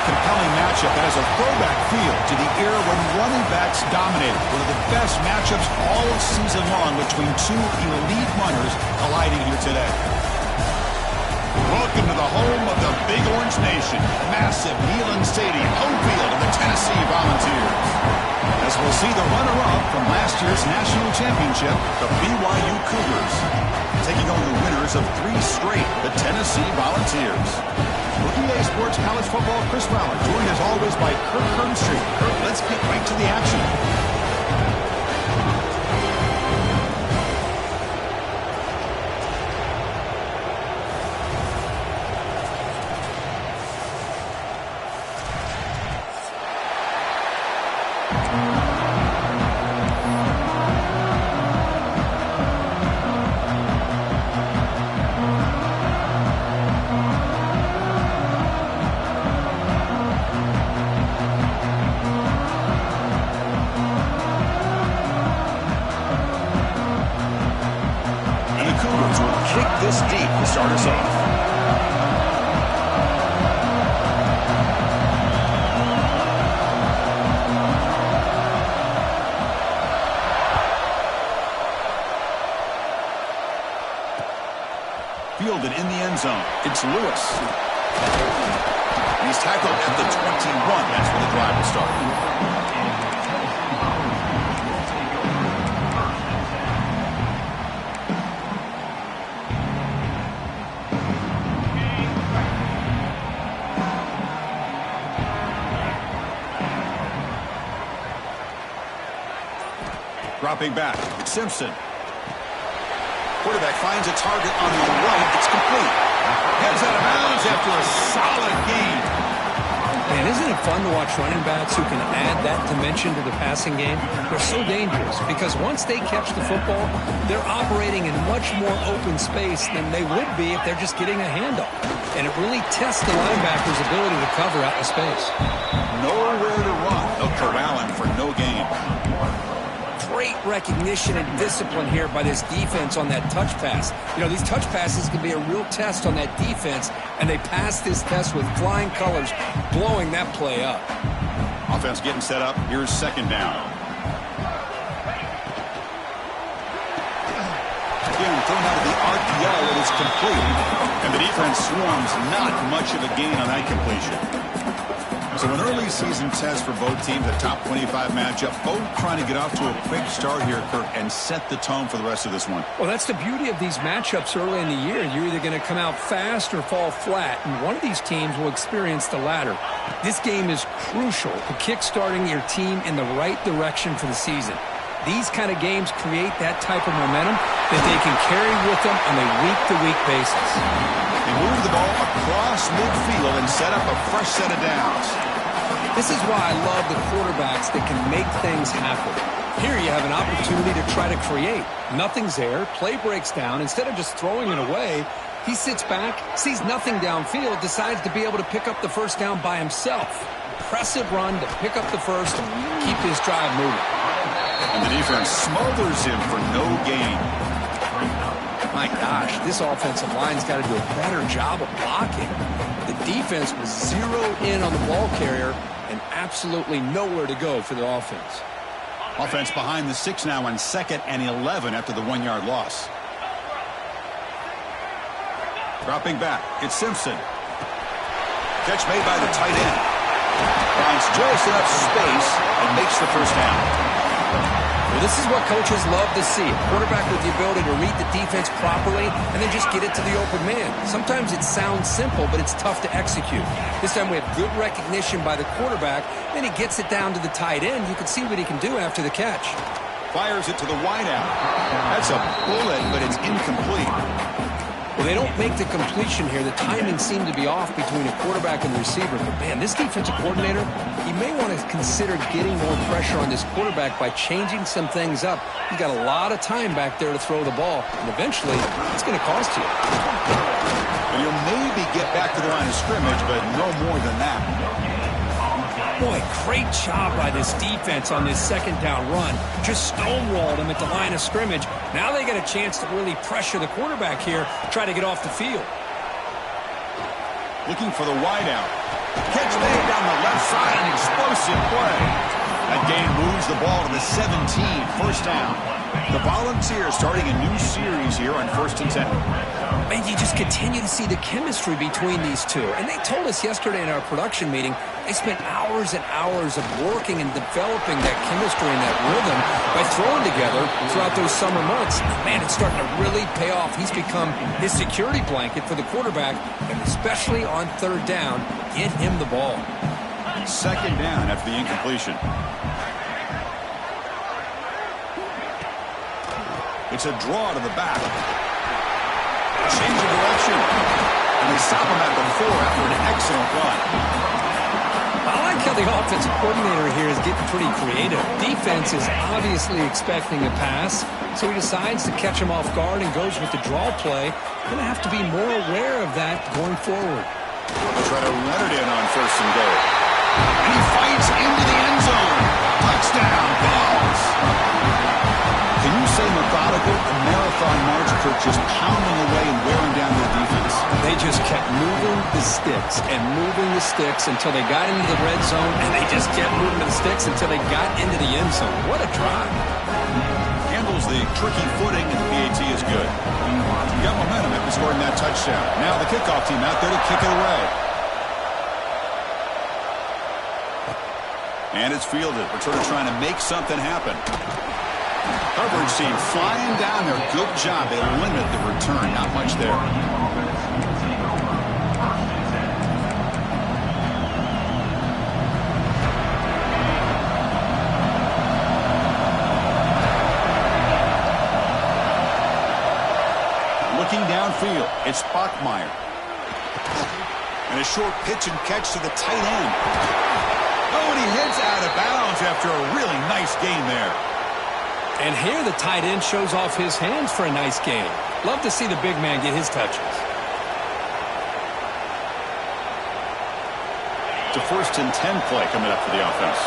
compelling matchup that has a throwback feel to the era when running backs dominated. One of the best matchups all season long between two elite runners colliding here today. Welcome to the home of the Big Orange Nation. Massive Neyland Stadium, home field of the Tennessee Volunteers. As we'll see the runner-up from last year's national championship, the BYU Cougars, taking on the winners of 3 straight, the Tennessee Volunteers. For EA Sports College Football, Chris Fowler, joined as always by Kirk Herbstreit. Kirk, let's get right to the action. This deep to start us off. Fielded in the end zone. It's Lewis. He's tackled at the 21. That's where the drive will start. Dropping back, it's Simpson. Quarterback finds a target on the right. It's complete. Heads out of bounds after a solid gain. Man, isn't it fun to watch running backs who can add that dimension to the passing game? They're so dangerous because once they catch the football, they're operating in much more open space than they would be if they're just getting a handoff. And it really tests the linebacker's ability to cover out the space. Nowhere to run. They'll corral him for no gain. Great recognition and discipline here by this defense on that touch pass. You know, these touch passes can be a real test on that defense, and they pass this test with flying colors, blowing that play up. Offense getting set up. Here's second down. Again, thrown out of the RPO, it is complete. And the defense swarms not much of a gain on that completion. So an early season test for both teams, a top 25 matchup, both trying to get off to a quick start here, Kirk, and set the tone for the rest of this one. Well, that's the beauty of these matchups early in the year. You're either going to come out fast or fall flat, and one of these teams will experience the latter. This game is crucial to kick-starting your team in the right direction for the season. These kind of games create that type of momentum that they can carry with them on a week-to-week basis. They move the ball across midfield and set up a fresh set of downs. This is why I love the quarterbacks that can make things happen. Here you have an opportunity to try to create. Nothing's there. Play breaks down. Instead of just throwing it away, he sits back, sees nothing downfield, decides to be able to pick up the first down by himself. Impressive run to pick up the first, keep this drive moving. And the defense smothers him for no gain. My gosh, this offensive line's got to do a better job of blocking. The defense was zeroed in on the ball carrier and absolutely nowhere to go for the offense. Offense behind the 6 now on 2nd and 11 after the 1-yard loss. Dropping back, it's Simpson. Catch made by the tight end. Finds just enough space and makes the first down. Well, this is what coaches love to see. A quarterback with the ability to read the defense properly and then just get it to the open man. Sometimes it sounds simple, but it's tough to execute. This time we have good recognition by the quarterback. Then he gets it down to the tight end. You can see what he can do after the catch. Fires it to the wideout. That's a bullet, but it's incomplete. Well, they don't make the completion here. The timing seemed to be off between a quarterback and the receiver. But, man, this defensive coordinator, he may want to consider getting more pressure on this quarterback by changing some things up. He's got a lot of time back there to throw the ball, and eventually it's going to cost you. And you'll maybe get back to the line of scrimmage, but no more than that. Boy, great job by this defense on this second down run. Just stonewalled him at the line of scrimmage. Now they get a chance to really pressure the quarterback here, try to get off the field. Looking for the wideout. Catch made down the left side, an explosive play. That gain moves the ball to the 17, first down. The Volunteers starting a new series here on 1st and 10. And you just continue to see the chemistry between these two. And they told us yesterday in our production meeting, they spent hours and hours of working and developing that chemistry and that rhythm by throwing together throughout those summer months. Man, it's starting to really pay off. He's become his security blanket for the quarterback, and especially on 3rd down, get him the ball. 2nd down after the incompletion. It's a draw to the back. Change of direction. And they stop him at the 4 after an excellent run. I like how the offensive coordinator here is getting pretty creative. Defense is obviously expecting a pass, so he decides to catch him off guard and goes with the draw play. Going to have to be more aware of that going forward. They'll try to run it in on 1st and goal. And he fights into the end zone. Touchdown, Balls. Can you say methodical? A marathon march, Kirk, just pounding away and wearing down their defense. They just kept moving the sticks and moving the sticks until they got into the red zone, and they just kept moving the sticks until they got into the end zone. What a drive. Handles the tricky footing, and the PAT is good. He got momentum after scoring that touchdown. Now the kickoff team out there to kick it away. And it's fielded. Returner trying to make something happen. Coverage team flying down there. Good job. They limit the return. Not much there. Looking downfield, it's Bachmeier. And a short pitch and catch to the tight end. Oh, and he heads out of bounds after a really nice gain there. And here the tight end shows off his hands for a nice game. Love to see the big man get his touches. It's a 1st and 10 play coming up for the offense.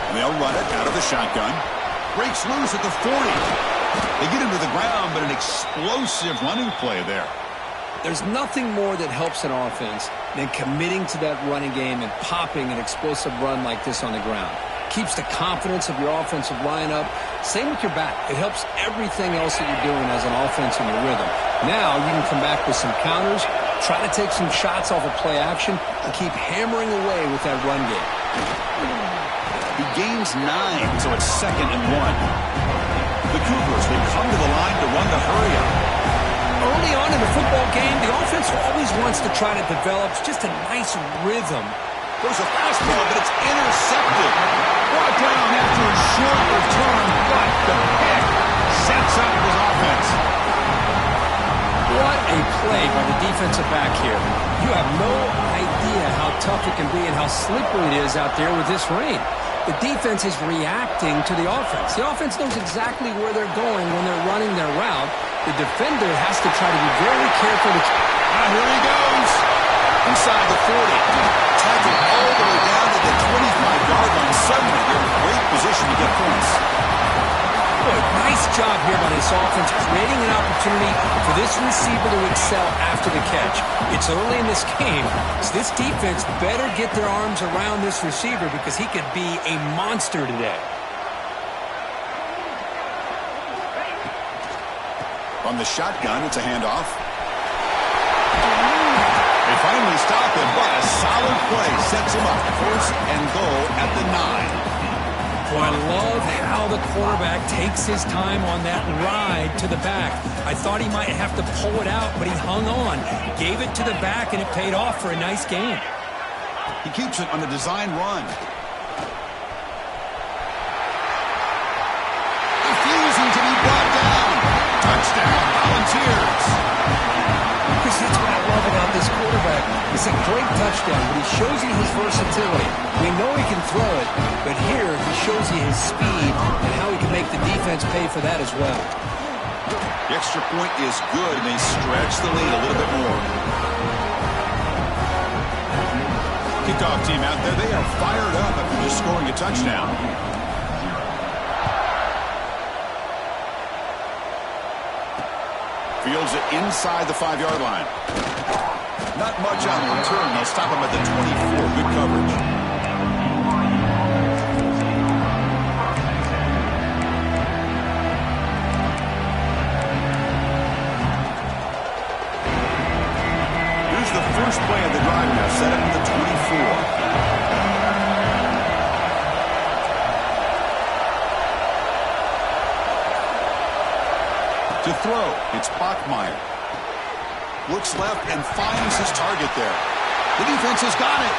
And they'll run it out of the shotgun. Breaks loose at the 40. They get him to the ground, but an explosive running play there. There's nothing more that helps an offense than committing to that running game and popping an explosive run like this on the ground. Keeps the confidence of your offensive lineup. Same with your back. It helps everything else that you're doing as an offense in your rhythm. Now you can come back with some counters, try to take some shots off of play action, and keep hammering away with that run game. He gains 9, so it's 2nd and 1. The Cougars will come to the line to run the hurry up. Early on in the football game, the offense always wants to try to develop just a nice rhythm. Goes a fastball, but it's intercepted. Brought down after a short return, but the pick sets up his offense. What a play by the defensive back here. You have no idea how tough it can be and how slippery it is out there with this rain. The defense is reacting to the offense. The offense knows exactly where they're going when they're running their route. The defender has to try to be very careful. Here he goes. Inside the 40. Tackled all the way down to the 25-yard line. Suddenly, they're in great position to get points. Good. Nice job here by this offense, creating an opportunity for this receiver to excel after the catch. It's early in this game, so this defense better get their arms around this receiver because he could be a monster today. On the shotgun, it's a handoff. They finally stop him, but a solid play sets him up. 1st and goal at the 9. Boy, I love how the quarterback takes his time on that ride to the back. I thought he might have to pull it out, but he hung on. Gave it to the back, and it paid off for a nice game. He keeps it on the design run. Refusing to be brought down. Touchdown, Volunteers. Chris, that's what I love about this quarterback. It's a great touchdown, but he shows you his versatility. We know he can throw it, but here he shows you his speed and how he can make the defense pay for that as well. The extra point is good, and they stretch the lead a little bit more. Kickoff team out there, they are fired up after just scoring a touchdown. Fields it inside the 5-yard line. Not much on the return. They'll stop him at the 24. Good coverage. First play of the drive now, set up at the 24. To throw, it's Bachmeier. Looks left and finds his target there. The defense has got it.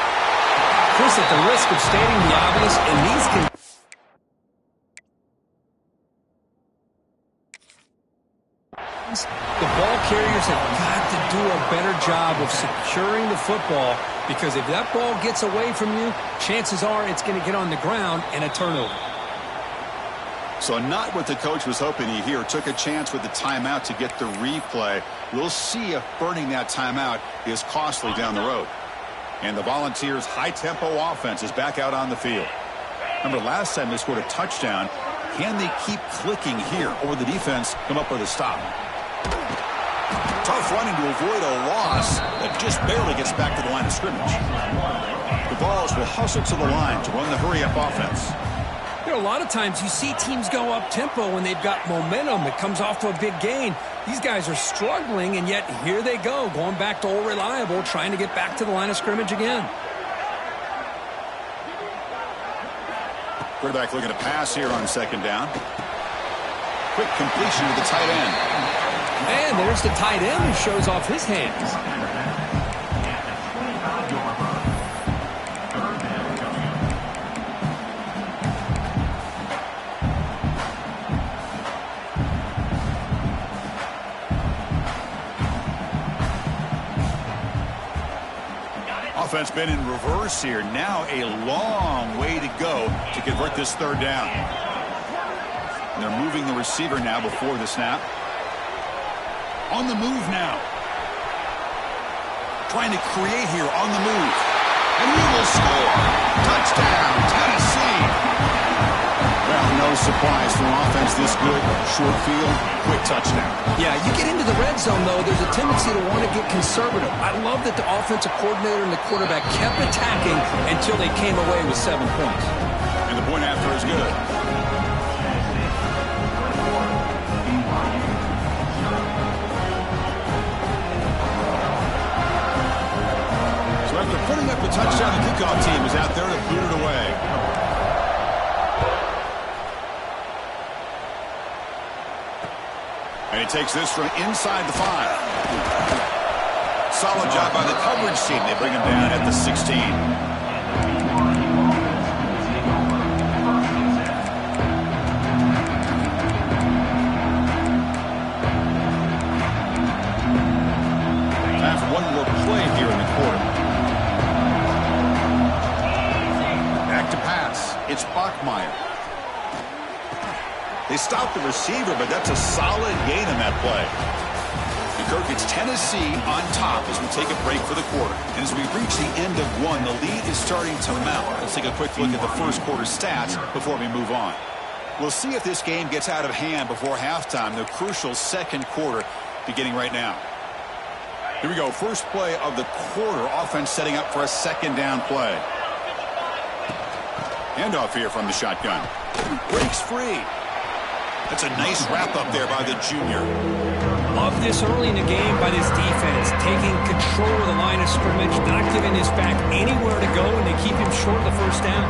Chris, at the risk of stating the obvious, in these the ball carriers have got to do a better job of securing the football, because if that ball gets away from you, chances are it's going to get on the ground and a turnover. So not what the coach was hoping to hear. Took a chance with the timeout to get the replay. We'll see if burning that timeout is costly down the road. And the Volunteers' high-tempo offense is back out on the field. Remember, last time they scored a touchdown. Can they keep clicking here, or will the defense come up with a stop? Tough running to avoid a loss that just barely gets back to the line of scrimmage. The Vols will hustle to the line to run the hurry-up offense. You know, a lot of times you see teams go up-tempo when they've got momentum. It comes off to a big gain. These guys are struggling, and yet here they go, going back to old reliable, trying to get back to the line of scrimmage again. Quarterback looking to pass here on second down. Quick completion to the tight end. And there's the tight end who shows off his hands. Offense been in reverse here. Now a long way to go to convert this third down. And they're moving the receiver now before the snap. On the move now. Trying to create here on the move. And he will score. Touchdown, Tennessee. Well, no surprise for an offense this good. Short field, quick touchdown. Yeah, you get into the red zone, though, there's a tendency to want to get conservative. I love that the offensive coordinator and the quarterback kept attacking until they came away with 7 points. And the point after is good. After putting up the touchdown, the kickoff team is out there to boot it away. And he takes this from inside the 5. Solid job by the coverage team. They bring him down at the 16. Time for one more play here in the quarter. To pass. It's Bachmeier. They stopped the receiver, but that's a solid gain in that play. And Kirk, it's Tennessee on top as we take a break for the quarter. And as we reach the end of one, the lead is starting to mount. Let's take a quick look at the first quarter stats before we move on. We'll see if this game gets out of hand before halftime, the crucial second quarter beginning right now. Here we go. First play of the quarter. Offense setting up for a second down play. Handoff here from the shotgun. Breaks free. That's a nice wrap-up there by the junior. Love this early in the game by this defense. Taking control of the line of scrimmage, not giving this back anywhere to go, and they keep him short of the first down.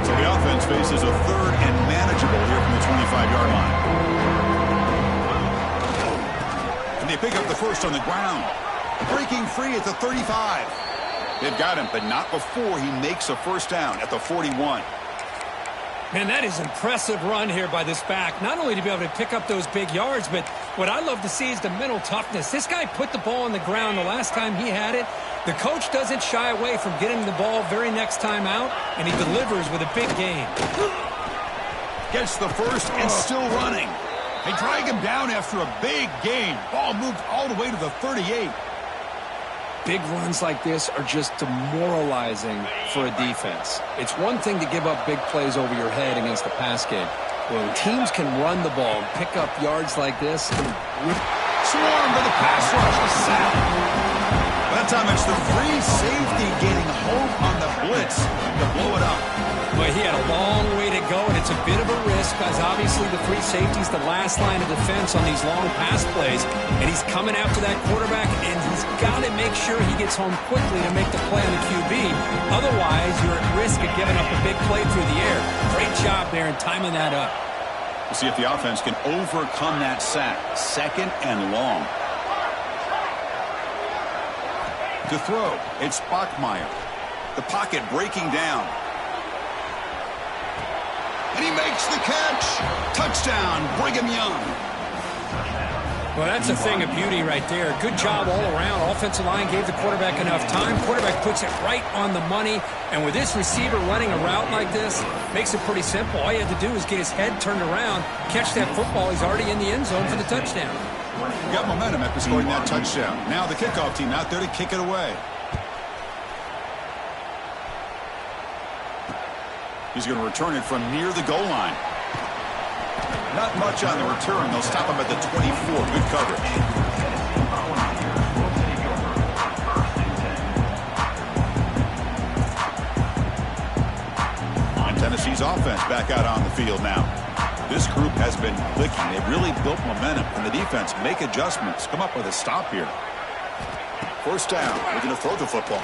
So the offense faces a third and manageable here from the 25-yard line. And they pick up the first on the ground. Breaking free at the 35. They've got him, but not before he makes a first down at the 41. Man, that is impressive run here by this back. Not only to be able to pick up those big yards, but what I love to see is the mental toughness. This guy put the ball on the ground the last time he had it. The coach doesn't shy away from getting the ball very next time out, and he delivers with a big gain. Gets the first and still running. They drag him down after a big gain. Ball moved all the way to the 38. Big runs like this are just demoralizing for a defense. It's one thing to give up big plays over your head against the pass game, When teams can run the ball and pick up yards like this. Swarm to the pass rush. A sack. That time it's the free safety getting home on the blitz to blow it up. But he had a long way to go, and it's a bit of a risk because obviously the free safety is the last line of defense on these long pass plays, and he's coming after that quarterback, and he's got to make sure he gets home quickly to make the play on the QB. Otherwise, you're at risk of giving up a big play through the air. Great job there in timing that up. We'll see if the offense can overcome that sack. 2nd and long. To throw, it's Bachmeier. The pocket breaking down. And he makes the catch. Touchdown, Brigham Young. Well, that's a thing of beauty right there. Good job all around. Offensive line gave the quarterback enough time. Quarterback puts it right on the money. And with this receiver running a route like this, makes it pretty simple. All you have to do is get his head turned around, catch that football. He's already in the end zone for the touchdown. Got momentum after scoring that touchdown. Now the kickoff team out there to kick it away. He's going to return it from near the goal line. Not much on the return. They'll stop him at the 24. Good coverage. And Tennessee's offense back out on the field now. This group has been clicking. They've really built momentum. And the defense make adjustments. Come up with a stop here. 1st down. We're going to throw the football.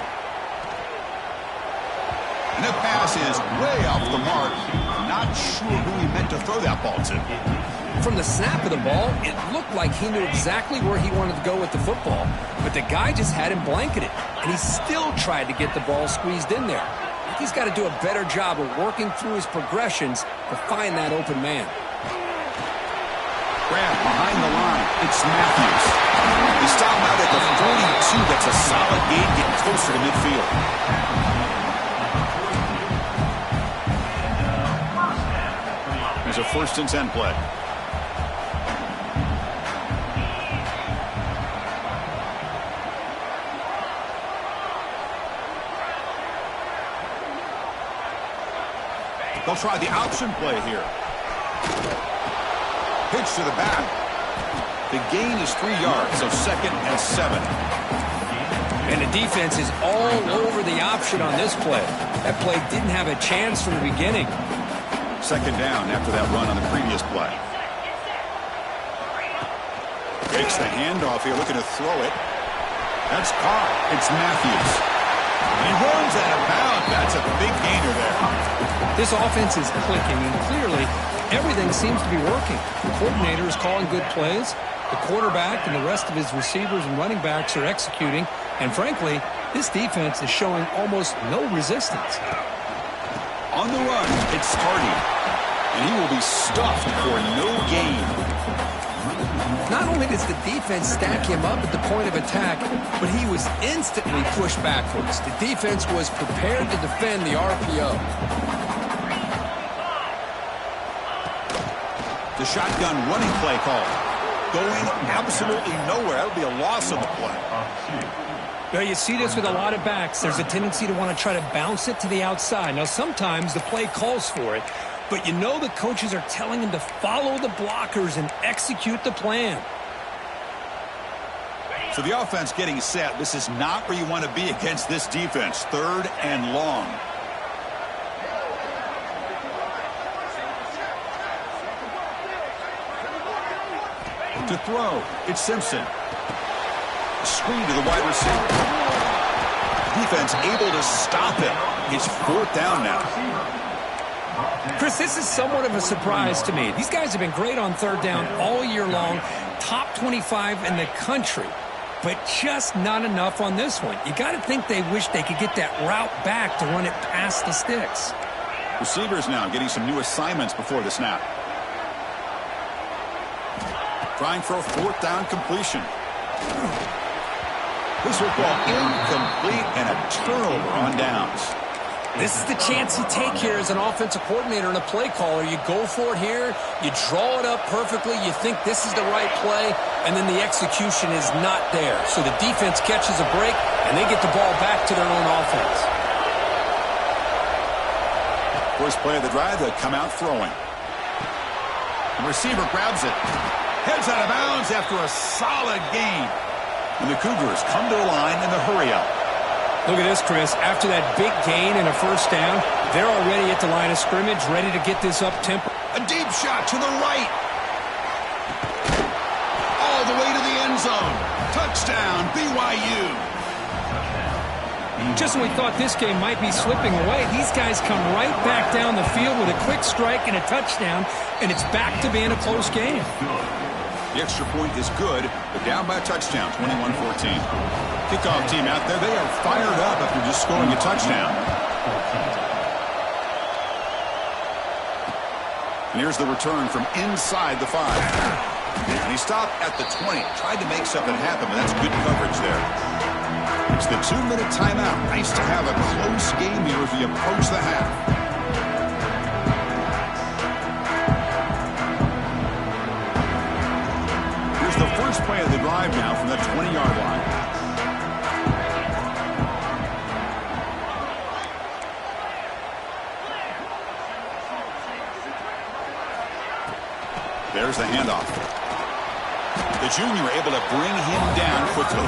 And the pass is way off the mark. Not sure who he meant to throw that ball to. From the snap of the ball, it looked like he knew exactly where he wanted to go with the football. But the guy just had him blanketed. And he still tried to get the ball squeezed in there. He's got to do a better job of working through his progressions to find that open man. Grab behind the line. It's Matthews. They stop him out at the 42. That's a solid gain getting closer to midfield. A 1st and 10 play. They'll try the option play here. Pitch to the back. The gain is 3 yards, so 2nd and 7. And the defense is all over the option on this play. That play didn't have a chance from the beginning. 2nd down after that run on the previous play. Takes the handoff here, looking to throw it. That's caught. It's Matthews. And he runs out of bounds. That's a big gainer there. This offense is clicking, and clearly everything seems to be working. The coordinator is calling good plays. The quarterback and the rest of his receivers and running backs are executing. And frankly, this defense is showing almost no resistance. On the run, it's Hardy. And he will be stuffed for no gain. Not only does the defense stack him up at the point of attack, but he was instantly pushed backwards. The defense was prepared to defend the RPO. The shotgun running play call. Going absolutely nowhere. That would be a loss of the play. Well, you see this with a lot of backs. There's a tendency to want to try to bounce it to the outside. Now, sometimes the play calls for it, but you know the coaches are telling him to follow the blockers and execute the plan. So the offense getting set. This is not where you want to be against this defense. 3rd and long. To throw, it's Simpson. Screen to the wide receiver. Defense able to stop him. It's 4th down now. Chris, this is somewhat of a surprise to me. These guys have been great on 3rd down all year long. Top 25 in the country. But just not enough on this one. You got to think they wish they could get that route back to run it past the sticks. Receivers now getting some new assignments before the snap. Trying for a 4th down completion. This football incomplete and a turnover on downs. This is the chance you take here as an offensive coordinator and a play caller. You go for it here, you draw it up perfectly, you think this is the right play, and then the execution is not there. So the defense catches a break, and they get the ball back to their own offense. First play of the drive, they come out throwing. The receiver grabs it. Heads out of bounds after a solid gain. And the Cougars come to the line in the hurry-up. Look at this, Chris. After that big gain and a first down, they're already at the line of scrimmage, ready to get this up-tempo. A deep shot to the right. All the way to the end zone. Touchdown, BYU. Just when we thought this game might be slipping away, these guys come right back down the field with a quick strike and a touchdown, and it's back to being a close game. The extra point is good, but down by a touchdown, 21-14. Kickoff team out there, they are fired up after just scoring a touchdown. And here's the return from inside the 5. And he stopped at the 20, tried to make something happen, but that's good coverage there. It's the 2-minute timeout. Nice to have a close game here as we approach the half. Here's the first play of the drive now from the 20-yard line. There's the handoff. The junior able to bring him down quickly.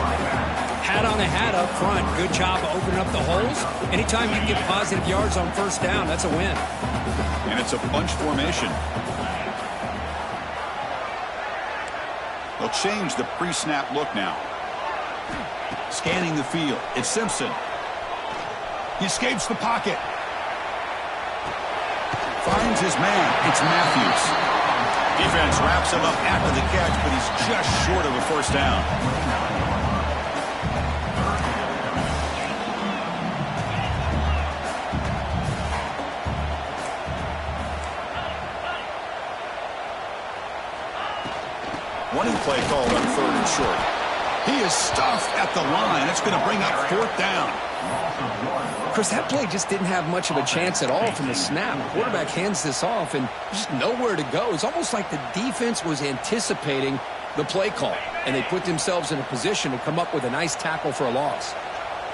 Hat on a hat up front. Good job of opening up the holes. Anytime you can get positive yards on first down, that's a win. And it's a bunch formation. They'll change the pre-snap look now. Scanning the field. It's Simpson. He escapes the pocket. Finds his man. It's Matthews. Defense wraps him up after the catch, but he's just short of a first down. Running play called on 3rd and short. He is stuffed at the line. It's going to bring up 4th down. Chris, that play just didn't have much of a chance at all from the snap. The quarterback hands this off and just nowhere to go. It's almost like the defense was anticipating the play call, and they put themselves in a position to come up with a nice tackle for a loss.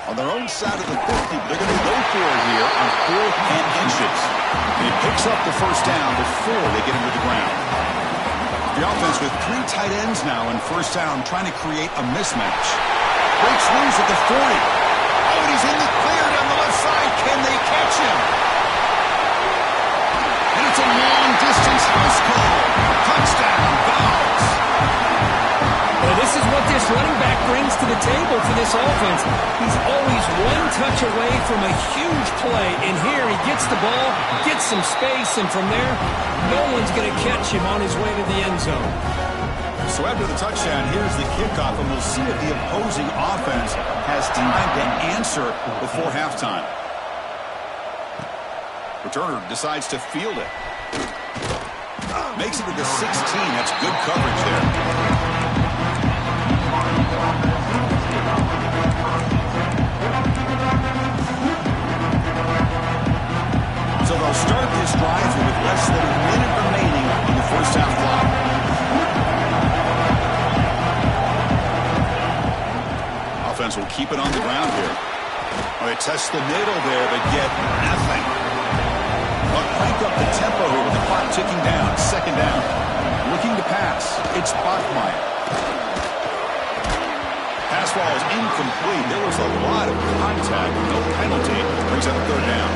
On their own side of the 50, they're going to go for it here on 4th and inches. And he picks up the first down before they get him to the ground. The offense with 3 tight ends now in first down, trying to create a mismatch. Breaks loose at the 40. Oh, and he's in the clear down the left side. Can they catch him? And it's a long-distance house call. Touchdown, Dogs. Well, this is what this running back brings to the table for this offense. He's always one touch away from a huge play. And here he gets the ball, gets some space, and from there, no one's going to catch him on his way to the end zone. So after the touchdown, here's the kickoff, and we'll see if the opposing offense has time to answer before halftime. Returner decides to field it. Makes it to the 16. That's good coverage there. So they'll start this drive with less than a minute remaining in the first half clock. Offense will keep it on the ground here. Oh, they test the middle there, but get nothing. They'll crank up the tempo here with the clock ticking down. 2nd down. Looking to pass. It's Bachmeier. Pass ball is incomplete. There was a lot of contact. No penalty. Brings up 3rd down.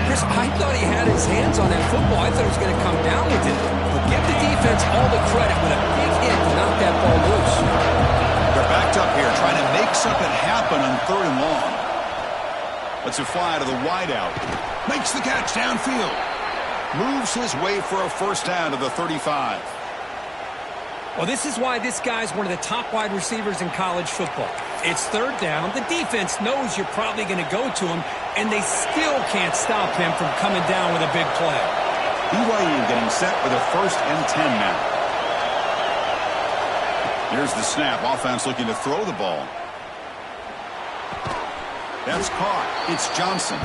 Chris, I thought he had his hands on that football. I thought he was going to come down with it. But give the defense all the credit with a big hit to knock that ball loose. They're backed up here trying to make something happen on 3rd and long. Lets it fly to the wideout. Makes the catch downfield. Moves his way for a first down to the 35. Well, this is why this guy's one of the top wide receivers in college football. It's 3rd down. The defense knows you're probably going to go to him, and they still can't stop him from coming down with a big play. BYU getting set for the 1st and 10 now. Here's the snap. Offense looking to throw the ball. That's caught. It's Johnson.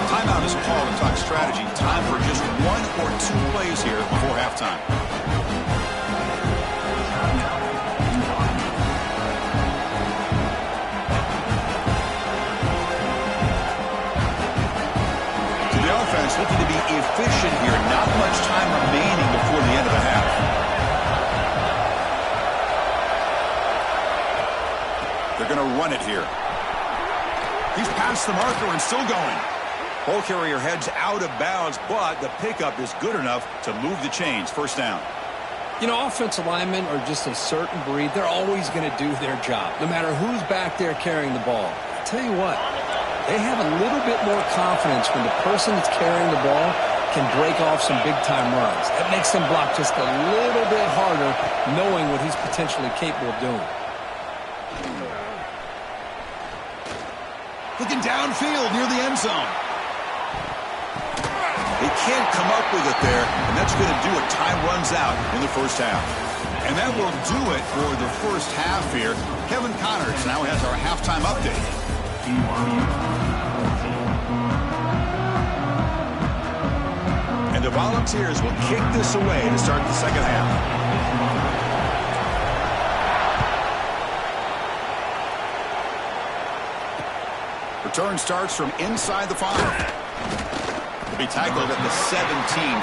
Timeout is called to talk strategy. Time for just 1 or 2 plays here before halftime. To the offense, looking to be efficient here. Not much time remaining before the end of the half. They're going to run it here. He's past the marker and still going. Ball carrier heads out of bounds, but the pickup is good enough to move the chains. First down. You know, offensive linemen are just a certain breed. They're always going to do their job, no matter who's back there carrying the ball. I tell you what, they have a little bit more confidence when the person that's carrying the ball can break off some big-time runs. That makes them block just a little bit harder, knowing what he's potentially capable of doing. Looking downfield near the end zone. They can't come up with it there, and that's going to do it. Time runs out in the first half. And that will do it for the first half here. Kevin Connors now has our halftime update. And the Volunteers will kick this away to start the second half. Return starts from inside the 5. Will be tackled at the 17.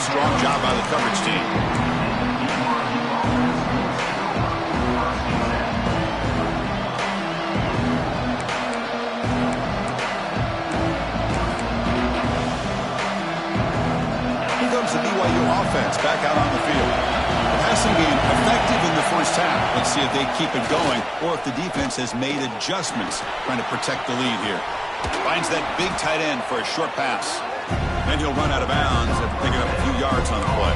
Strong job by the coverage team. Here comes the BYU offense back out on the field. The passing game effective in the first half. Let's see if they keep it going or if the defense has made adjustments trying to protect the lead here. Finds that big tight end for a short pass. Then he'll run out of bounds after picking up a few yards on the play.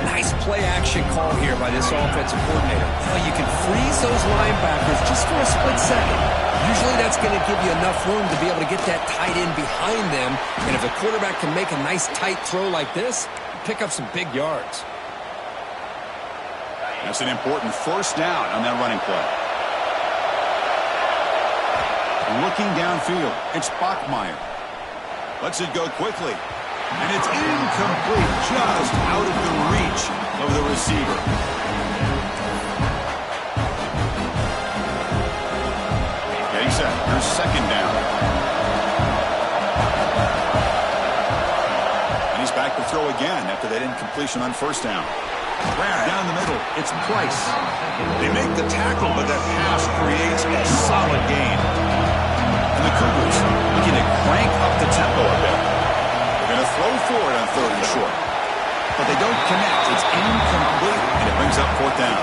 Nice play-action call here by this offensive coordinator. Well, you can freeze those linebackers just for a split second. Usually that's going to give you enough room to be able to get that tight end behind them. And if a quarterback can make a nice tight throw like this, pick up some big yards. That's an important first down on that running play. Looking downfield, it's Bachmeier. Lets it go quickly. And it's incomplete, just out of the reach of the receiver. Getting set. Here's second down. And he's back to throw again after that incompletion on first down. Down the middle, it's Price. They make the tackle, but that pass creates a solid gain. And the Cougars looking to crank up the tempo a bit. They're going to throw for it on third and short. But they don't connect. It's incomplete, and it brings up fourth down.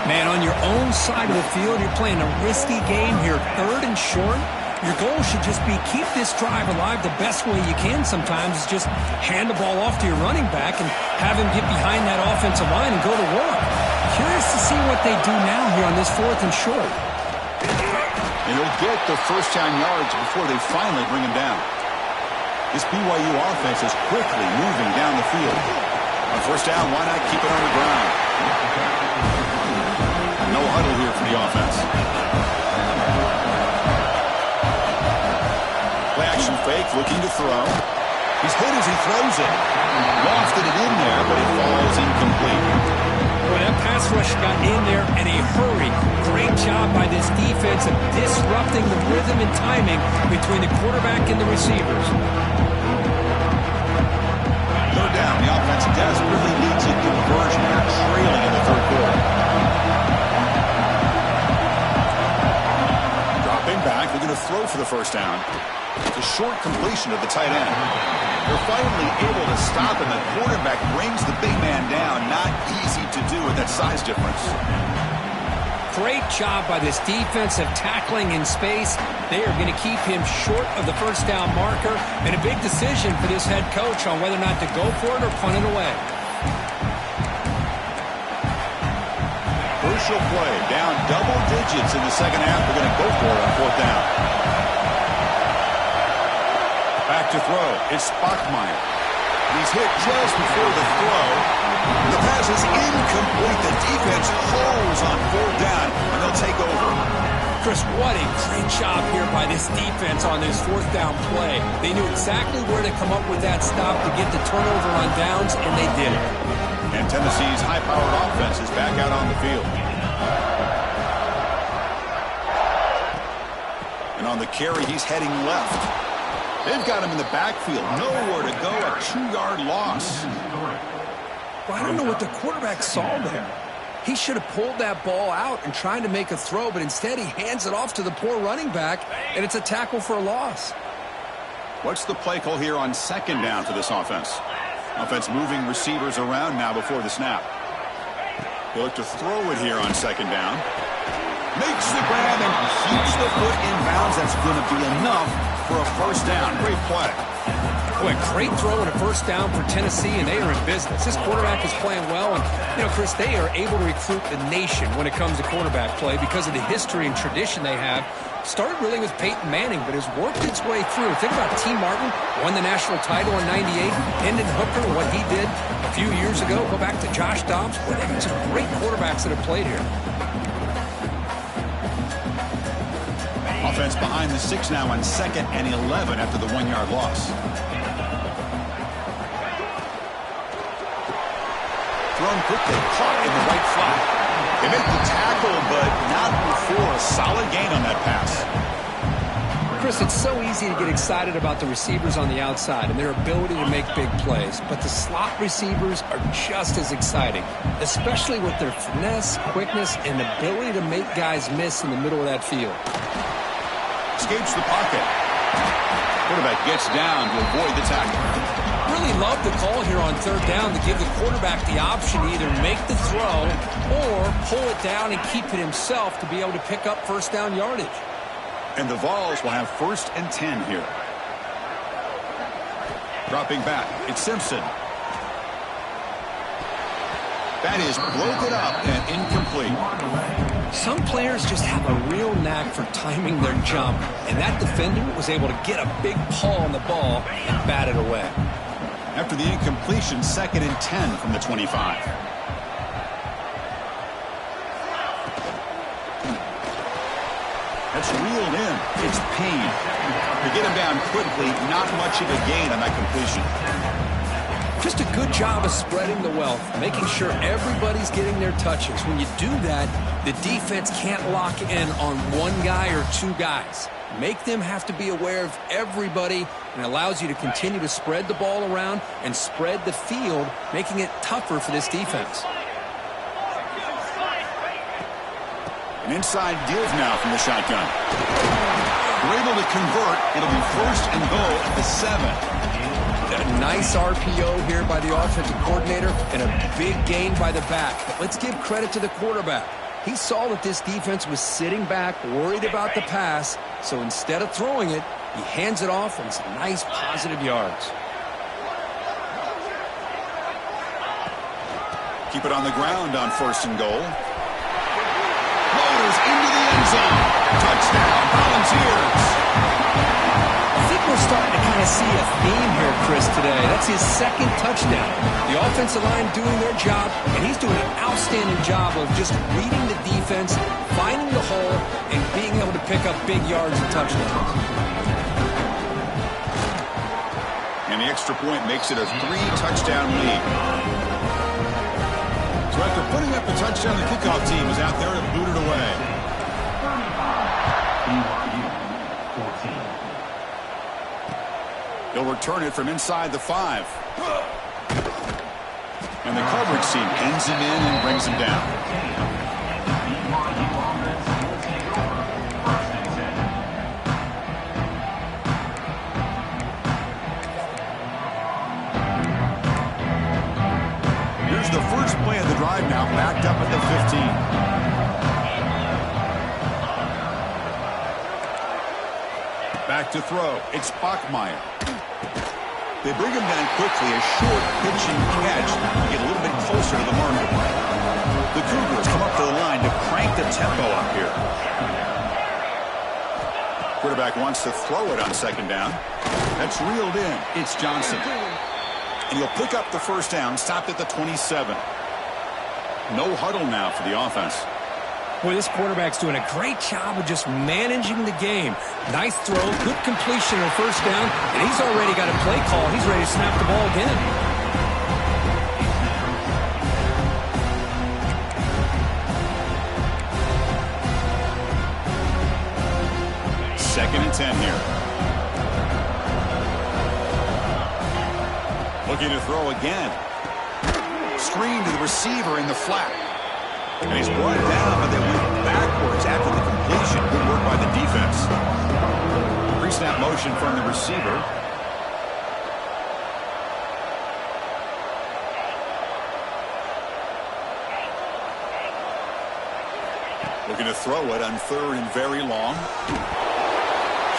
Man, on your own side of the field, you're playing a risky game here. Third and short. Your goal should just be keep this drive alive the best way you can sometimes is just hand the ball off to your running back and have him get behind that offensive line and go to work. Curious to see what they do now here on this fourth and short. And he'll get the first down yards before they finally bring him down. This BYU offense is quickly moving down the field. On first down, why not keep it on the ground? No huddle here for the offense. Play action fake, looking to throw. He's hit as he throws it. Lofted it in there, but it falls incomplete. Well, that pass rush got in there in a hurry. Great job by this defense of disrupting the rhythm and timing between the quarterback and the receivers. No doubt, the offense desperately needs a conversion. They're trailing in the third quarter. Dropping back, they're going to throw for the first down. It's a short completion of the tight end. They're finally able to stop him. The quarterback brings the big man down. Not easy to do with that size difference. Great job by this defensive tackling in space. They are going to keep him short of the first down marker. And a big decision for this head coach on whether or not to go for it or punt it away. Crucial play. Down double digits in the second half. They're going to go for it on fourth down. Back to throw. It's Bachmeier. He's hit just before the throw. The pass is incomplete. The defense holds on fourth down, and they'll take over. Chris, what a great job here by this defense on this fourth down play. They knew exactly where to come up with that stop to get the turnover on downs, and they did it. And Tennessee's high-powered offense is back out on the field. And on the carry, he's heading left. They've got him in the backfield. Nowhere to go. A 2-yard loss. Well, I don't know what the quarterback saw there. He should have pulled that ball out and tried to make a throw, but instead he hands it off to the poor running back, and it's a tackle for a loss. What's the play call here on second down for this offense? Offense moving receivers around now before the snap. They look to throw it here on second down. Makes the grab and keeps the foot in bounds. That's going to be enough for a first down. Great play. Boy, great throw and a first down for Tennessee, and they are in business. This quarterback is playing well, and, Chris, they are able to recruit the nation when it comes to quarterback play because of the history and tradition they have. Started really with Peyton Manning, but has worked its way through. Think about T. Martin, won the national title in '98. Hendon Hooker, what he did a few years ago. Go back to Josh Dobbs. Boy, they've got some great quarterbacks that have played here. Offense behind the 6 now on 2nd and 11 after the 1-yard loss. Thrown quickly, caught in the right flat. They make the tackle, but not before a solid gain on that pass. Chris, it's so easy to get excited about the receivers on the outside and their ability to make big plays, but the slot receivers are just as exciting, especially with their finesse, quickness, and ability to make guys miss in the middle of that field. Escapes the pocket. Quarterback gets down to avoid the tackle. Really love the call here on third down to give the quarterback the option to either make the throw or pull it down and keep it himself to be able to pick up first down yardage. And the Vols will have 1st and 10 here. Dropping back, it's Simpson. That is broken up and incomplete. Some players just have a real knack for timing their jump, and that defender was able to get a big paw on the ball and bat it away. After the incompletion, 2nd and 10 from the 25. That's reeled in. It's Payne. To get him down quickly, not much of a gain on that completion. Just a good job of spreading the wealth, making sure everybody's getting their touches. When you do that, the defense can't lock in on one guy or two guys. Make them have to be aware of everybody, and allows you to continue to spread the ball around and spread the field, making it tougher for this defense. An inside give now from the shotgun. We're able to convert. It'll be 1st and goal at the 7. A nice RPO here by the offensive coordinator and a big gain by the back. But let's give credit to the quarterback. He saw that this defense was sitting back, worried about the pass, so instead of throwing it, he hands it off and some nice positive yards. Keep it on the ground on 1st and goal. Floaters into the end zone. Touchdown, Volunteers. I think we're starting to kind of see a theme here, Chris, today. That's his 2nd touchdown. The offensive line doing their job, and he's doing an outstanding job of just reading the defense, finding the hole, and being able to pick up big yards and touchdowns. And the extra point makes it a 3-touchdown lead. So after putting up a touchdown, the kickoff team is out there to boot it away. They'll return it from inside the 5. And the coverage team pins him in and brings him down. Here's the first play of the drive now, backed up at the 15. Back to throw. It's Bachmeier. They bring him down quickly, a short pitching catch to get a little bit closer to the marker. The Cougars come up to the line to crank the tempo up here. Quarterback wants to throw it on 2nd down. That's reeled in. It's Johnson. And he'll pick up the first down, stopped at the 27. No huddle now for the offense. Boy, this quarterback's doing a great job of just managing the game. Nice throw, good completion on first down, and he's already got a play call. He's ready to snap the ball again. Second and 10 here. Looking to throw again. Screen to the receiver in the flat. And he's brought down, but they went backwards after the completion. Good work by the defense. Pre-snap motion from the receiver. Looking to throw it on 3rd and very long.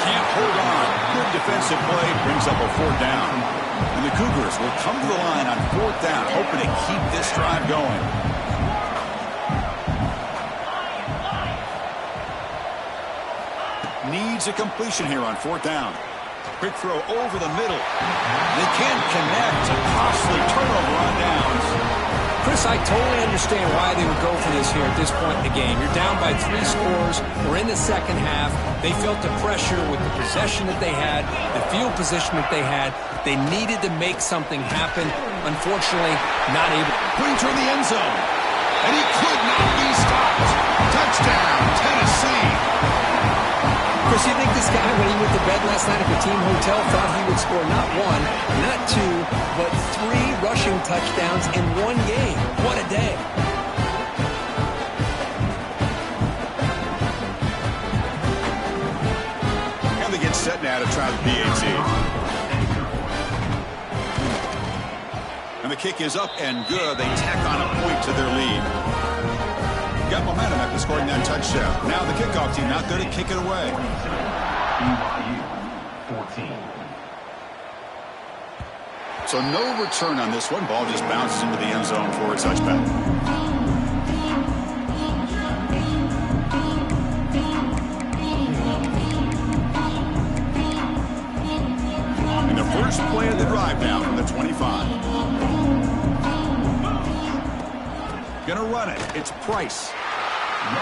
Can't hold on. Good defensive play. Brings up a 4th down. And the Cougars will come to the line on 4th down, hoping to keep this drive going. Needs a completion here on 4th down. Quick throw over the middle. They can't connect. A costly turnover on downs. Chris, I totally understand why they would go for this here at this point in the game. You're down by 3 scores. We're in the second half. They felt the pressure with the possession that they had, the field position that they had. They needed to make something happen. Unfortunately, not able. Putting toward the end zone. And he could not be stopped. Touchdown, Tennessee. Chris, you think this guy, when he went to bed last night at the team hotel, thought he would score not 1, not 2, but 3 rushing touchdowns in 1 game? What a day. And they get set now to try the PAT. And the kick is up and good. They tack on a point to their lead. Got momentum after scoring that touchdown. Now the kickoff team not going to kick it away. BYU 14. So no return on this one. Ball just bounces into the end zone for a touchback. And the first play of the drive now from the 25. Gonna run it. It's Price.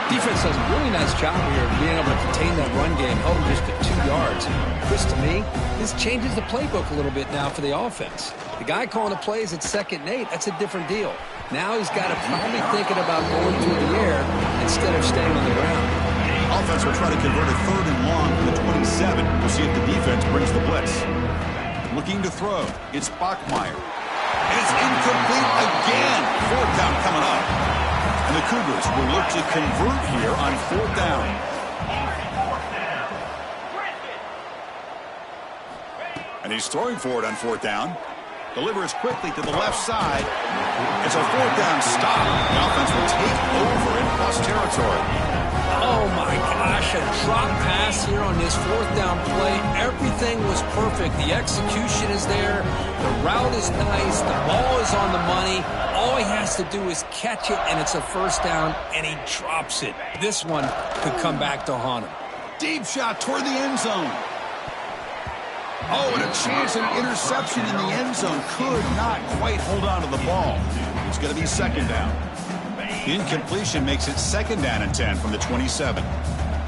Defense does a really nice job here of being able to contain that run game, held them just to 2 yards. Chris, to me, this changes the playbook a little bit now for the offense. The guy calling the plays at 2nd and 8, that's a different deal. Now he's got to probably thinking about going through the air instead of staying on the ground. Offense will try to convert a 3rd and long from the 27. We'll see if the defense brings the blitz. Looking to throw. It's Bachmeier. And it's incomplete again. 4th down coming up. And the Cougars will look to convert here on 4th down. And he's throwing for it on 4th down. Delivers quickly to the left side. It's a 4th down stop. The offense will take over in plus territory. Oh, my gosh, a drop pass here on this 4th down play. Everything was perfect. The execution is there. The route is nice. The ball is on the money. All he has to do is catch it, and it's a 1st down, and he drops it. This one could come back to haunt him. Deep shot toward the end zone. Oh, and a chance at an interception in the end zone. Could not quite hold on to the ball. It's going to be 2nd down. Incompletion makes it 2nd down and 10 from the 27.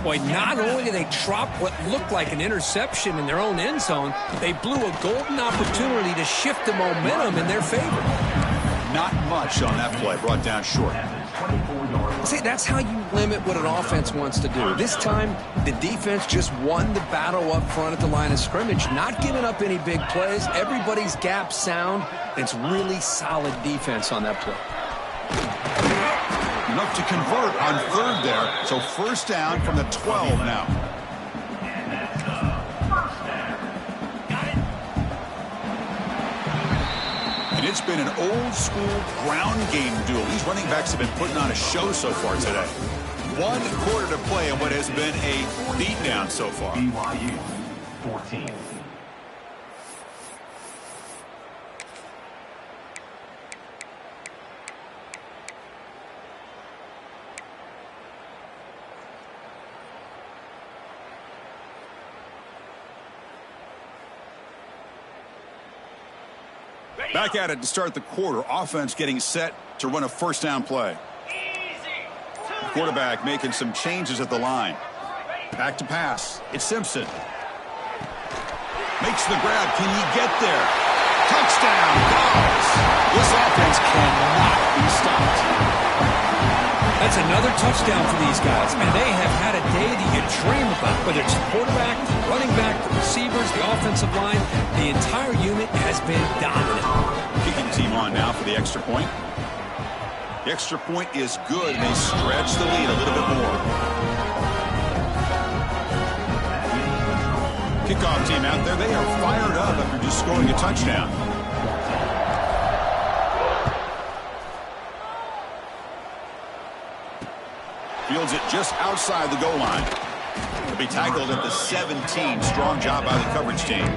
Boy, not only did they drop what looked like an interception in their own end zone, they blew a golden opportunity to shift the momentum in their favor. Not much on that play, brought down short. See, that's how you limit what an offense wants to do. This time, the defense just won the battle up front at the line of scrimmage, not giving up any big plays. Everybody's gap sound. It's really solid defense on that play. Enough to convert on 3rd there. So 1st down from the 12 now. And it's been an old-school ground game duel. These running backs have been putting on a show so far today. 1 quarter to play in what has been a beatdown so far. BYU 14. Back at it to start the quarter. Offense getting set to run a 1st down play. The quarterback making some changes at the line. Back to pass. It's Simpson. Makes the grab. Can he get there? Touchdown. Goals. This offense cannot be stopped. That's another touchdown for these guys, and they have had a day that you dream about. Whether it's the quarterback, running back, the receivers, the offensive line, the entire unit has been dominant. Kicking team on now for the extra point. The extra point is good, and they stretch the lead a little bit more. Kickoff team out there, they are fired up after just scoring a touchdown. Fields it just outside the goal line. He'll be tackled at the 17. Strong job by the coverage team.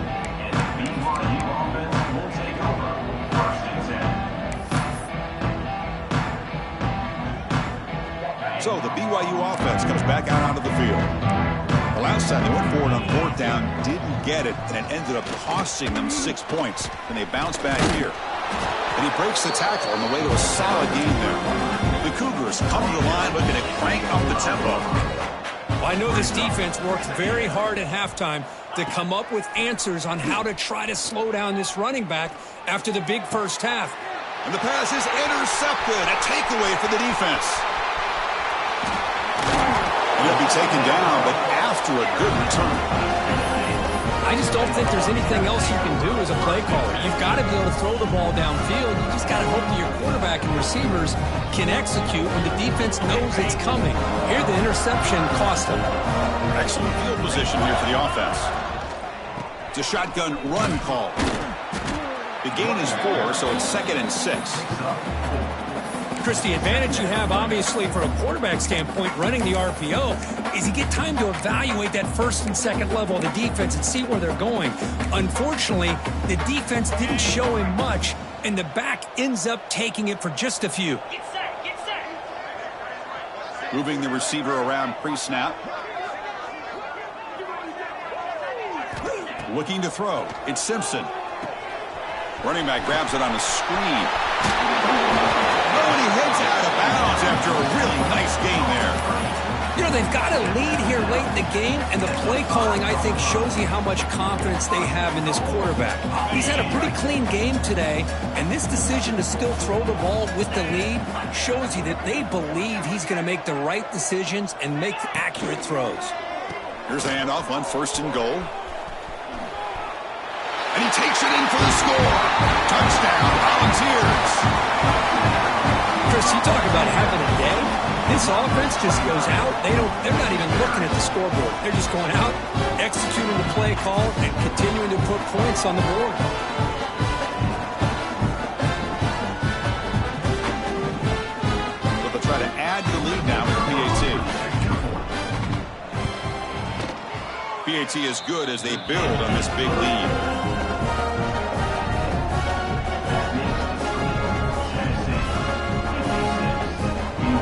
So the BYU offense comes back out onto the field. The last time they went forward on fourth down, didn't get it, and it ended up costing them 6 points. And they bounce back here. And he breaks the tackle on the way to a solid game there. The Cougars come to the line looking to crank up the tempo. Well, I know this defense worked very hard at halftime to come up with answers on how to try to slow down this running back after the big first half. And the pass is intercepted. A takeaway for the defense. He'll be taken down, but after a good return. I just don't think there's anything else you can do as a play caller. You've got to be able to throw the ball downfield. You just got to hope that your quarterback and receivers can execute when the defense knows it's coming. Here, the interception cost them. Excellent field position here for the offense. It's a shotgun run call. The gain is 4, so it's 2nd and 6. Chris, the advantage you have, obviously, from a quarterback standpoint, running the RPO, is you get time to evaluate that first and second level of the defense and see where they're going. Unfortunately, the defense didn't show him much, and the back ends up taking it for just a few. Get set, get set. Moving the receiver around pre-snap. Looking to throw. It's Simpson. Running back grabs it on a screen. And he heads out of bounds after a really nice game there. You know, they've got a lead here late in the game, and the play calling, I think, shows you how much confidence they have in this quarterback. He's had a pretty clean game today, and this decision to still throw the ball with the lead shows you that they believe he's going to make the right decisions and make accurate throws. Here's a handoff on 1st and goal. And he takes it in for the score. Touchdown, Volunteers. Chris, you talk about having a day. This offense just goes out. They're not even looking at the scoreboard. They're just going out, executing the play call, and continuing to put points on the board. So they'll try to add to the lead now with PAT. PAT is good as they build on this big lead.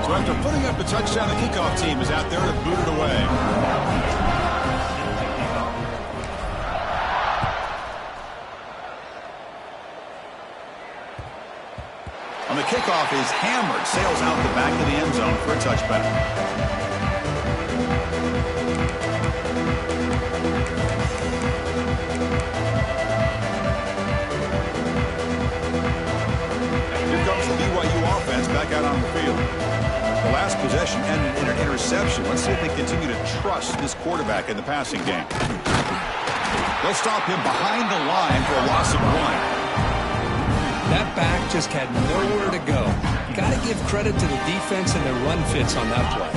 So after putting up a touchdown, the kickoff team is out there to boot it away. On the kickoff is hammered, sails out the back of the end zone for a touchback. Here comes the BYU offense back out on the field. The last possession ended in an interception. Let's see if they continue to trust this quarterback in the passing game. They'll stop him behind the line for a loss of 1. That back just had nowhere to go. Got to give credit to the defense and their run fits on that play.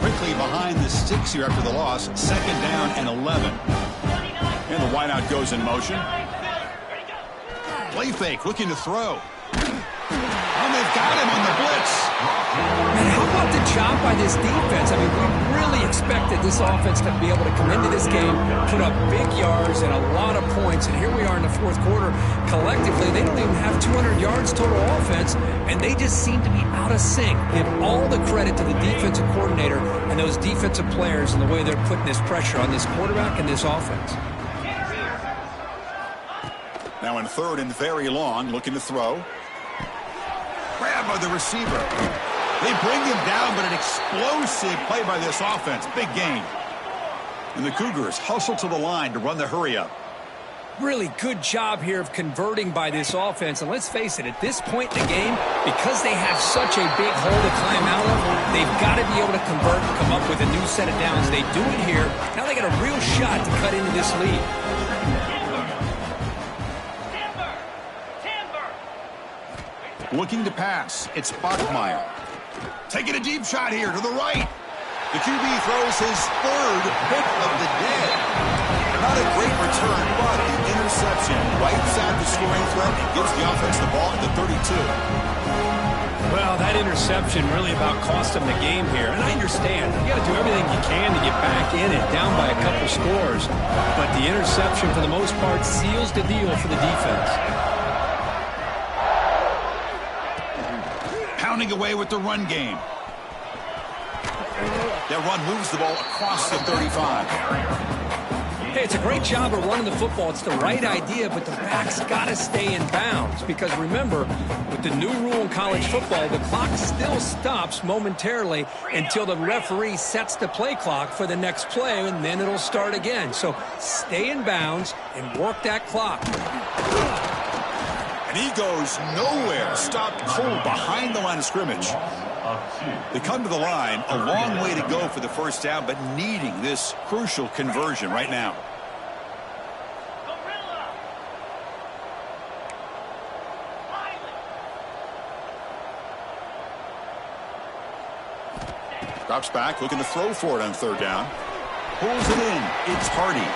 Quickly behind the sticks here after the loss. 2nd down and 11. And the wideout goes in motion. Play fake, looking to throw. And they've got him on the blitz. Man, how about the job by this defense? I mean, we really expected this offense to be able to come into this game, put up big yards and a lot of points, and here we are in the 4th quarter. Collectively, they don't even have 200 yards total offense, and they just seem to be out of sync. Give all the credit to the defensive coordinator and those defensive players and the way they're putting this pressure on this quarterback and this offense. Now in 3rd and very long, looking to throw. Grab by the receiver. They bring him down, but an explosive play by this offense. Big gain. And the Cougars hustle to the line to run the hurry-up. Really good job here of converting by this offense. And let's face it, at this point in the game, because they have such a big hole to climb out of, they've got to be able to convert and come up with a new set of downs. They do it here. Now they got a real shot to cut into this lead. Looking to pass. It's Bachmeier. Taking a deep shot here to the right. The QB throws his third pick of the day. Not a great return, but the interception wipes out the scoring threat and gives the offense the ball at the 32. Well, that interception really about cost them the game here. And I understand. You got to do everything you can to get back in it, down by a couple scores. But the interception, for the most part, seals the deal for the defense. Pounding away with the run game. That run moves the ball across the 35. Hey, it's a great job of running the football. It's the right idea, but the back's got to stay in bounds. Because remember, with the new rule in college football, the clock still stops momentarily until the referee sets the play clock for the next play, and then it'll start again. So stay in bounds and work that clock. And he goes nowhere. Stopped cold behind the line of scrimmage. They come to the line, a long way to go for the first down, but needing this crucial conversion right now. Drops back, looking to throw for it on third down. Pulls it in. It's Hardy.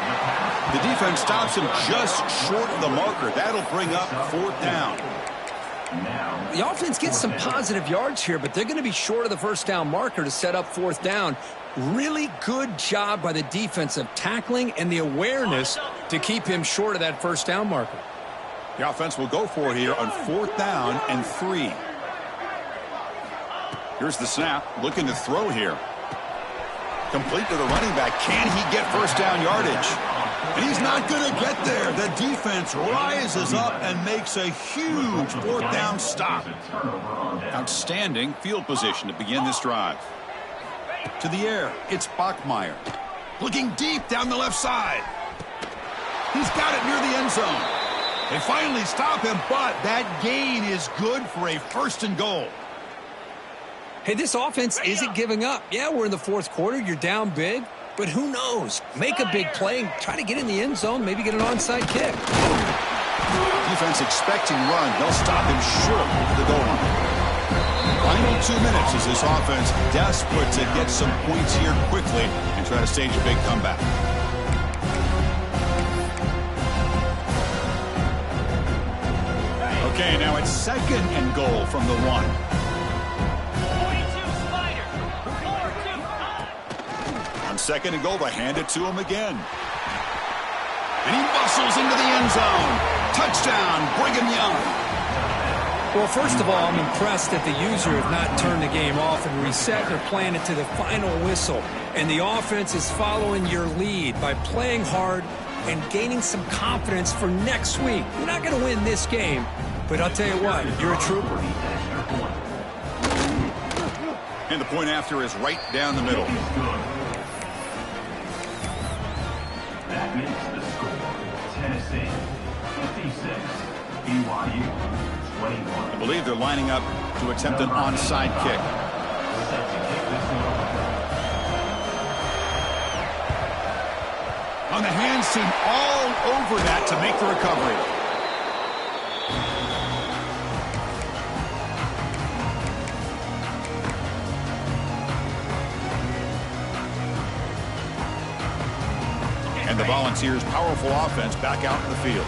The defense stops him just short of the marker. That'll bring up fourth down. The offense gets some positive yards here, but they're going to be short of the first down marker to set up fourth down. Really good job by the defense of tackling and the awareness to keep him short of that first down marker. The offense will go for it here on fourth down and 3. Here's the snap. Looking to throw here. Complete to the running back. Can he get first down yardage? And he's not going to get there. The defense rises up and makes a huge fourth down stop. Outstanding field position to begin this drive. To the air, it's Bachmeier. Looking deep down the left side. He's got it near the end zone. They finally stop him, but that gain is good for a first and goal. Hey, this offense isn't giving up. Yeah, we're in the fourth quarter. You're down big. But who knows? Make a big play, try to get in the end zone, maybe get an onside kick. Defense expecting run. They'll stop him short of the goal line. Final 2 minutes as this offense desperate to get some points here quickly and try to stage a big comeback. Okay, now it's second and goal from the 1. Second and goal, they hand it to him again. And he bustles into the end zone. Touchdown, Brigham Young. Well, first of all, I'm impressed that the user has not turned the game off and reset or planned it to the final whistle. And the offense is following your lead by playing hard and gaining some confidence for next week. You're not going to win this game, but I'll tell you what, you're a trooper. And the point after is right down the middle. That makes the score. Tennessee 56, BYU 21. I believe they're lining up to attempt an onside kick. Set to kick this one off. On the hands team all over that to make the recovery. And the Volunteers' powerful offense back out in the field.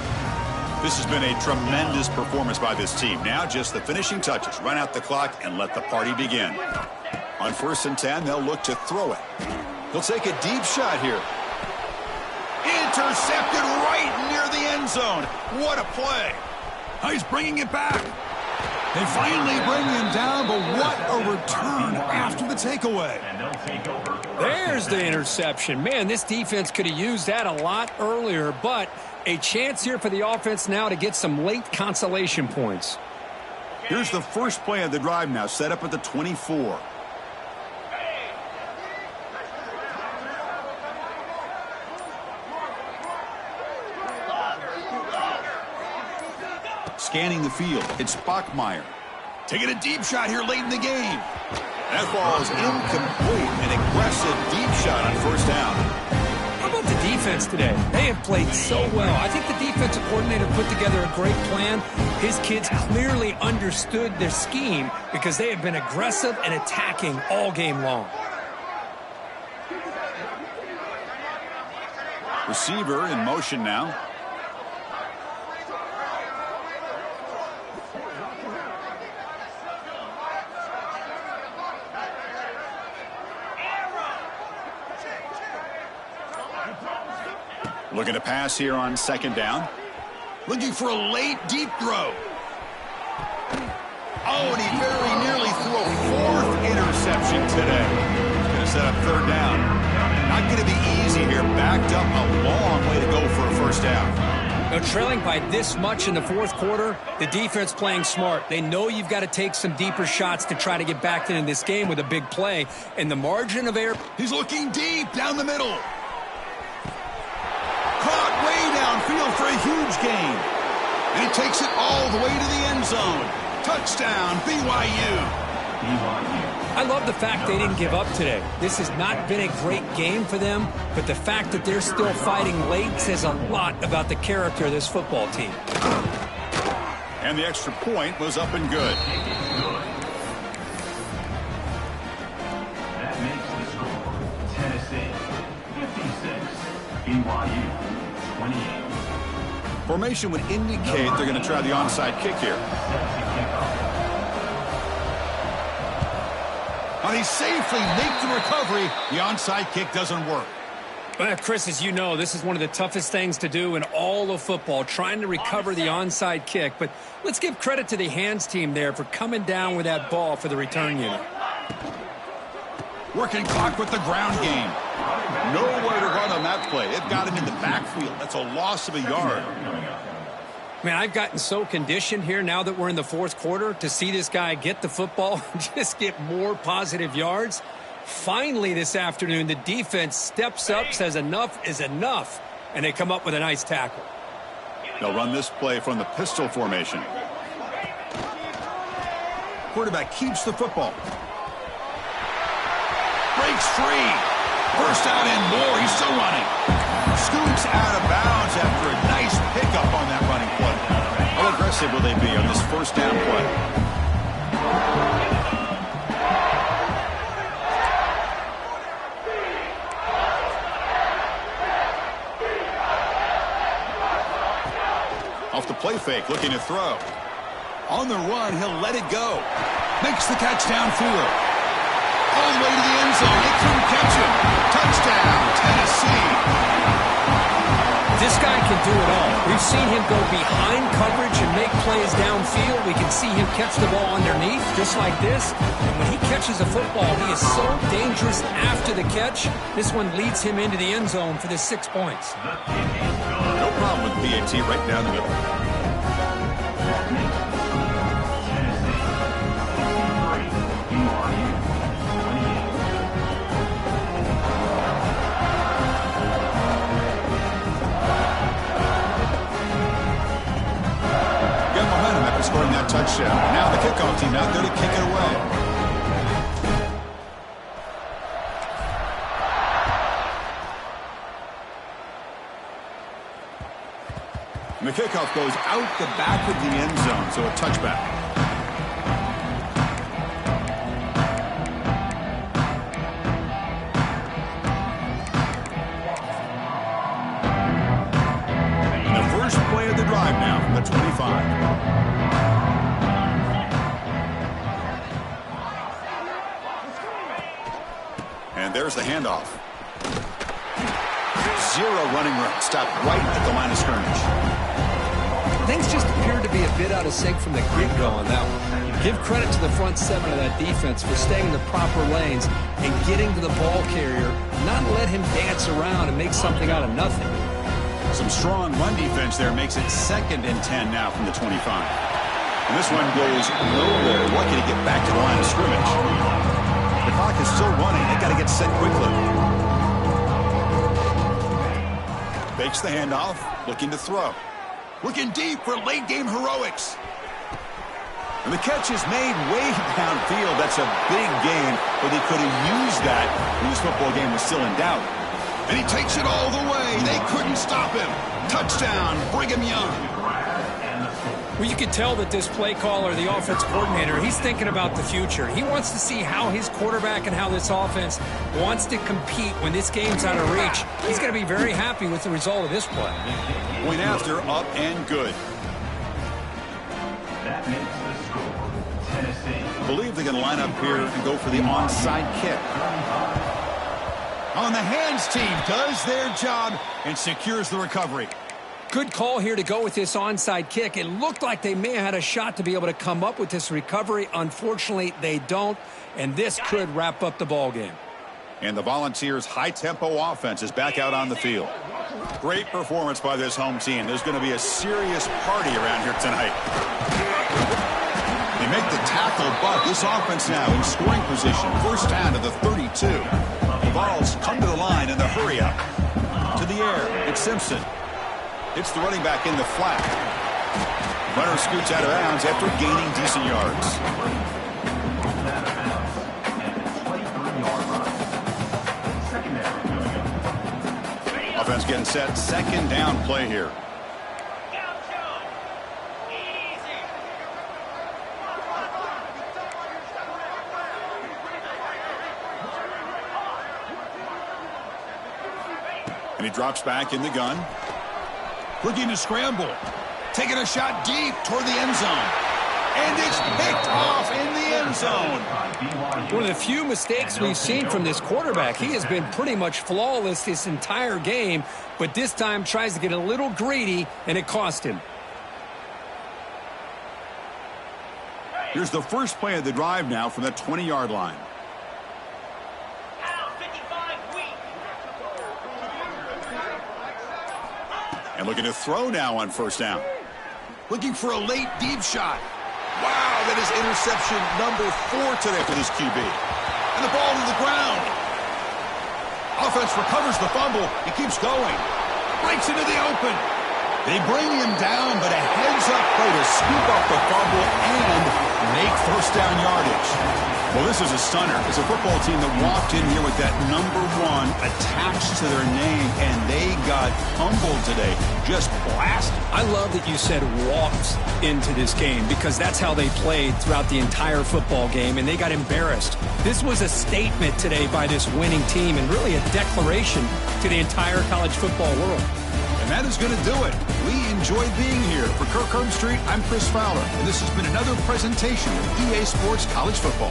This has been a tremendous performance by this team. Now just the finishing touches. Run out the clock and let the party begin. On 1st and 10, they'll look to throw it. He'll take a deep shot here. Intercepted right near the end zone. What a play. Oh, he's bringing it back. They finally bring him down, but what a return after the takeaway. And they'll take over. There's the interception. Man, this defense could have used that a lot earlier, but a chance here for the offense now to get some late consolation points. Here's the first play of the drive now, set up at the 24. Scanning the field, it's Bachmeier. Taking a deep shot here late in the game. That ball is incomplete. An aggressive deep shot on first down. How about the defense defense today. They have played so well. I think the defensive coordinator put together a great plan. His kids clearly understood their scheme because they have been aggressive and attacking all game long. Receiver in motion now. Looking to pass here on second down. Looking for a late deep throw. Oh, and he very nearly threw a fourth interception today. He's going to set up third down. Not going to be easy here. Backed up a long way to go for a first down. Now, trailing by this much in the fourth quarter, the defense playing smart. They know you've got to take some deeper shots to try to get back into this game with a big play. And the margin of error. He's looking deep down the middle. Caught way downfield for a huge gain. And he takes it all the way to the end zone. Touchdown, BYU. I love the fact they didn't give up today. This has not been a great game for them, but the fact that they're still fighting late says a lot about the character of this football team. And the extra point was up and good. That makes the score Tennessee 56, BYU 28. Formation would indicate they're going to try the onside kick here. And he safely makes the recovery. The onside kick doesn't work. Well, Chris, as you know, this is one of the toughest things to do in all of football, trying to recover the onside kick. But let's give credit to the hands team there for coming down with that ball for the return unit. Working clock with the ground game. Nowhere to run on that play. It got him in the backfield. That's a loss of a yard. Man, I've gotten so conditioned here now that we're in the fourth quarter to see this guy get the football and just get more positive yards. Finally this afternoon, the defense steps up, says enough is enough, and they come up with a nice tackle. They'll run this play from the pistol formation. Quarterback keeps the football. Breaks free. First down and more. He's still running. Scoops out of bounds after a nice pickup on that running play. How aggressive will they be on this first down play? Off the play fake, looking to throw. On the run, he'll let it go. Makes the catch downfield. All the way to the end zone. They couldn't catch him. Touchdown, Tennessee. This guy can do it all. We've seen him go behind coverage and make plays downfield. We can see him catch the ball underneath, just like this. And when he catches a football, he is so dangerous after the catch. This one leads him into the end zone for the 6 points. No problem with BAT right down the middle. Scoring that touchdown. Now the kickoff team out there to kick it away. And the kickoff goes out the back of the end zone, so a touchback. And the first play of the drive now from the 25. And there's the handoff. Zero running room. Stopped right at the line of scrimmage. Things just appeared to be a bit out of sync from the get-go on that one. Give credit to the front seven of that defense for staying in the proper lanes and getting to the ball carrier, not let him dance around and make something out of nothing. Some strong run defense there makes it 2nd and 10 now from the 25. And this one goes nowhere. Lucky to get back to the line of scrimmage. The clock is still running. They got to get set quickly. Fakes the handoff, looking to throw. Looking deep for late game heroics. And the catch is made way downfield. That's a big gain, but they could have used that when this football game was still in doubt. And he takes it all the way. They couldn't stop him. Touchdown, Brigham Young. Well, you can tell that this play caller, the offense coordinator, he's thinking about the future. He wants to see how his quarterback and how this offense wants to compete when this game's out of reach. He's going to be very happy with the result of this play. Point after, up and good. That makes the score. Tennessee. I believe they're going to line up here and go for the onside kick. On the hands team does their job and secures the recovery. Good call here to go with this onside kick. It looked like they may have had a shot to be able to come up with this recovery. Unfortunately, they don't, and this could wrap up the ball game. And the Volunteers' high-tempo offense is back out on the field. Great performance by this home team. There's going to be a serious party around here tonight. They make the tackle, but this offense now in scoring position. First down to the 32. The Vols come to the line in the hurry up. To the air, it's Simpson. It's the running back in the flat. Runner scoots out of bounds after gaining decent yards. Offense getting set. Second down play here. And he drops back in the gun. Looking to scramble. Taking a shot deep toward the end zone. And it's picked off in the end zone. One of the few mistakes we've seen from this quarterback. He has been pretty much flawless this entire game, but this time tries to get a little greedy, and it cost him. Here's the first play of the drive now from the 20-yard line. And looking to throw now on first down. Looking for a late deep shot. Wow, that is interception number 4 today for this QB. And the ball to the ground. Offense recovers the fumble. He keeps going. Breaks into the open. They bring him down, but a heads-up play to scoop up the fumble and make first down yardage. Well, this is a stunner. It's a football team that walked in here with that number 1 attached to their name, and they got humbled today. Just blasted. I love that you said walked into this game because that's how they played throughout the entire football game, and they got embarrassed. This was a statement today by this winning team and really a declaration to the entire college football world. And that is going to do it. We enjoyed being here. For Kirk Herbstreit, I'm Chris Fowler, and this has been another presentation of EA Sports College Football.